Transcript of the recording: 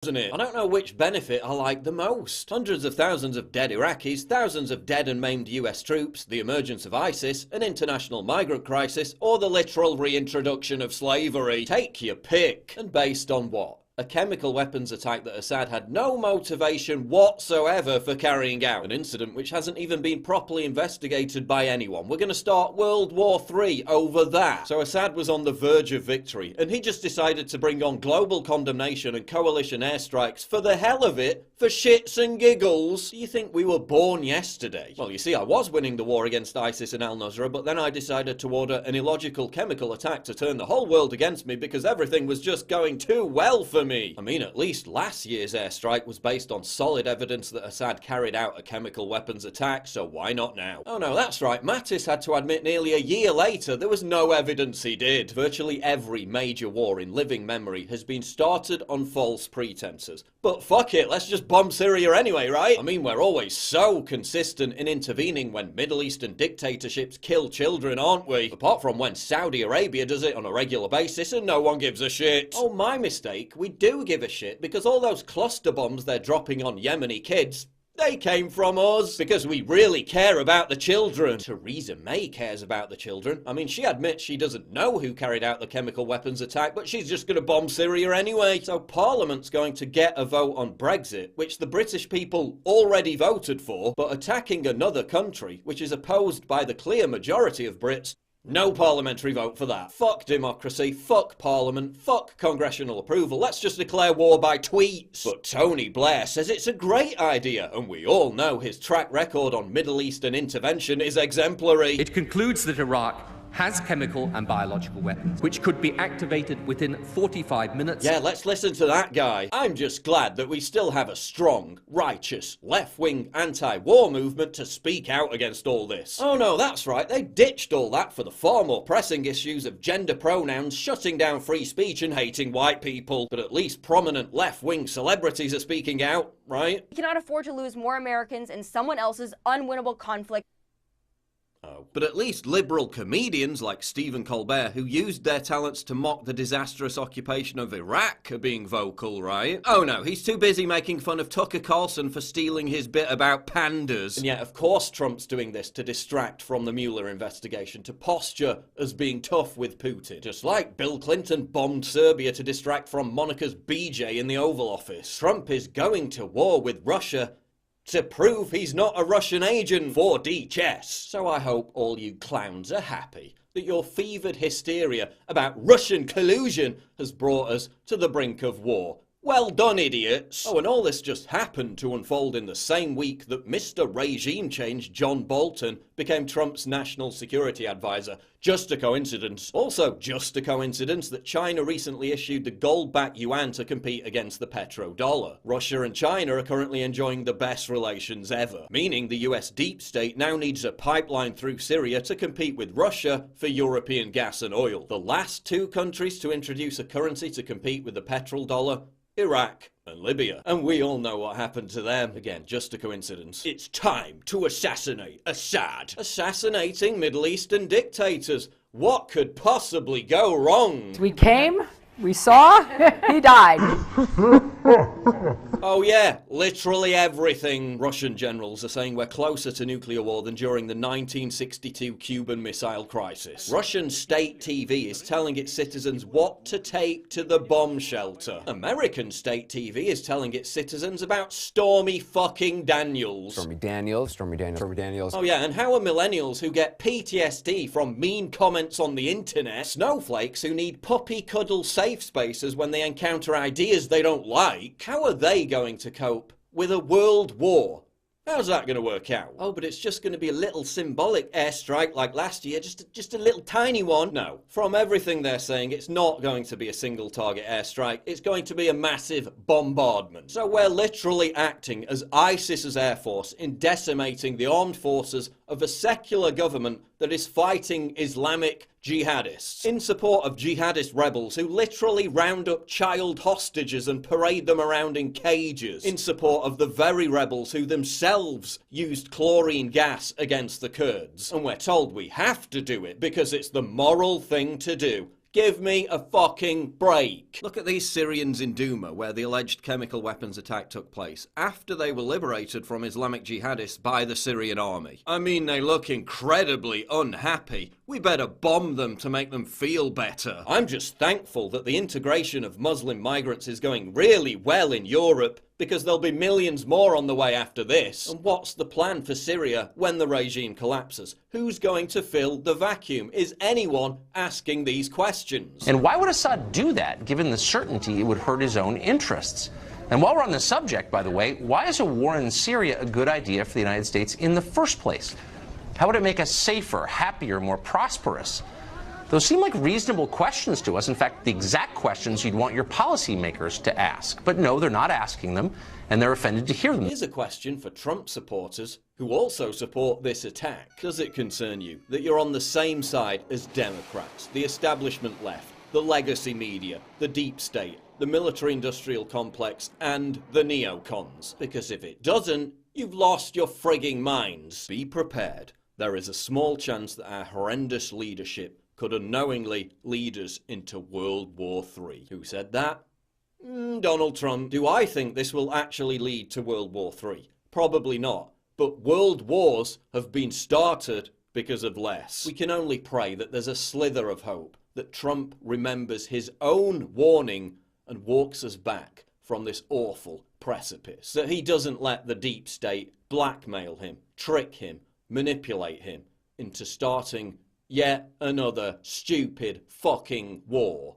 isn't it? I don't know which benefit I like the most. Hundreds of thousands of dead Iraqis, thousands of dead and maimed US troops, the emergence of ISIS, an international migrant crisis, or the literal reintroduction of slavery. Take your pick. And based on what? A chemical weapons attack that Assad had no motivation whatsoever for carrying out. An incident which hasn't even been properly investigated by anyone. We're going to start World War III over that. So Assad was on the verge of victory, and he just decided to bring on global condemnation and coalition airstrikes for the hell of it, for shits and giggles. Do you think we were born yesterday? Well, you see, I was winning the war against ISIS and al-Nusra, but then I decided to order an illogical chemical attack to turn the whole world against me because everything was just going too well for me. I mean, at least last year's airstrike was based on solid evidence that Assad carried out a chemical weapons attack, so why not now? Oh no, that's right, Mattis had to admit nearly a year later there was no evidence he did. Virtually every major war in living memory has been started on false pretenses. But fuck it, let's just bomb Syria anyway, right? I mean, we're always so consistent in intervening when Middle Eastern dictatorships kill children, aren't we? Apart from when Saudi Arabia does it on a regular basis and no one gives a shit. Oh, my mistake, we do give a shit because all those cluster bombs they're dropping on Yemeni kids, they came from us because we really care about the children. Theresa May cares about the children. I mean, she admits she doesn't know who carried out the chemical weapons attack, but she's just going to bomb Syria anyway. So Parliament's going to get a vote on Brexit, which the British people already voted for, but attacking another country, which is opposed by the clear majority of Brits. No parliamentary vote for that. Fuck democracy, fuck parliament, fuck congressional approval. Let's just declare war by tweets. But Tony Blair says it's a great idea, and we all know his track record on Middle Eastern intervention is exemplary. It concludes that Iraq has chemical and biological weapons, which could be activated within 45 minutes. Yeah, let's listen to that guy. I'm just glad that we still have a strong, righteous, left-wing anti-war movement to speak out against all this. Oh no, that's right, they ditched all that for the far more pressing issues of gender pronouns, shutting down free speech and hating white people. But at least prominent left-wing celebrities are speaking out, right? We cannot afford to lose more Americans in someone else's unwinnable conflict. Oh. But at least liberal comedians like Stephen Colbert, who used their talents to mock the disastrous occupation of Iraq, are being vocal, right? Oh no, he's too busy making fun of Tucker Carlson for stealing his bit about pandas. And yet, of course, Trump's doing this to distract from the Mueller investigation, to posture as being tough with Putin. Just like Bill Clinton bombed Serbia to distract from Monica's BJ in the Oval Office. Trump is going to war with Russia to prove he's not a Russian agent. 4D chess. So I hope all you clowns are happy that your fevered hysteria about Russian collusion has brought us to the brink of war. Well done, idiots. Oh, and all this just happened to unfold in the same week that Mr. Regime Change John Bolton became Trump's national security advisor. Just a coincidence. Also, just a coincidence that China recently issued the gold-backed yuan to compete against the petrodollar. Russia and China are currently enjoying the best relations ever, meaning the US deep state now needs a pipeline through Syria to compete with Russia for European gas and oil. The last two countries to introduce a currency to compete with the petrodollar: Iraq and Libya. And we all know what happened to them. Again, just a coincidence. It's time to assassinate Assad. Assassinating Middle Eastern dictators. What could possibly go wrong? We came, we saw, he died. Oh yeah, literally everything. Russian generals are saying we're closer to nuclear war than during the 1962 Cuban Missile Crisis. Russian state TV is telling its citizens what to take to the bomb shelter. American state TV is telling its citizens about Stormy fucking Daniels. Stormy Daniels, Stormy Daniels, Stormy Daniels. Oh yeah, and how are millennials who get PTSD from mean comments on the internet, snowflakes who need puppy cuddle safe spaces when they encounter ideas they don't like, how are they going to cope with a world war? How's that going to work out? Oh, but it's just going to be a little symbolic airstrike like last year, just a little tiny one. No, from everything they're saying, it's not going to be a single target airstrike. It's going to be a massive bombardment. So we're literally acting as ISIS's air force in decimating the armed forces of a secular government that is fighting Islamic jihadists, in support of jihadist rebels who literally round up child hostages and parade them around in cages, in support of the very rebels who themselves used chlorine gas against the Kurds. And we're told we have to do it because it's the moral thing to do. Give me a fucking break. Look at these Syrians in Douma, where the alleged chemical weapons attack took place, after they were liberated from Islamic jihadists by the Syrian army. I mean, they look incredibly unhappy. We better bomb them to make them feel better. I'm just thankful that the integration of Muslim migrants is going really well in Europe, because there'll be millions more on the way after this. And what's the plan for Syria when the regime collapses? Who's going to fill the vacuum? Is anyone asking these questions? And why would Assad do that, given the certainty it would hurt his own interests? And while we're on the subject, by the way, why is a war in Syria a good idea for the United States in the first place? How would it make us safer, happier, more prosperous? Those seem like reasonable questions to us. In fact, the exact questions you'd want your policymakers to ask. But no, they're not asking them, and they're offended to hear them. Here's a question for Trump supporters who also support this attack. Does it concern you that you're on the same side as Democrats, the establishment left, the legacy media, the deep state, the military-industrial complex, and the neocons? Because if it doesn't, you've lost your frigging minds. Be prepared. There is a small chance that our horrendous leadership could unknowingly lead us into World War III. Who said that? Donald Trump. Do I think this will actually lead to World War III? Probably not. But world wars have been started because of less. We can only pray that there's a slither of hope, that Trump remembers his own warning and walks us back from this awful precipice. That he doesn't let the deep state blackmail him, trick him, manipulate him into starting yet another stupid fucking war.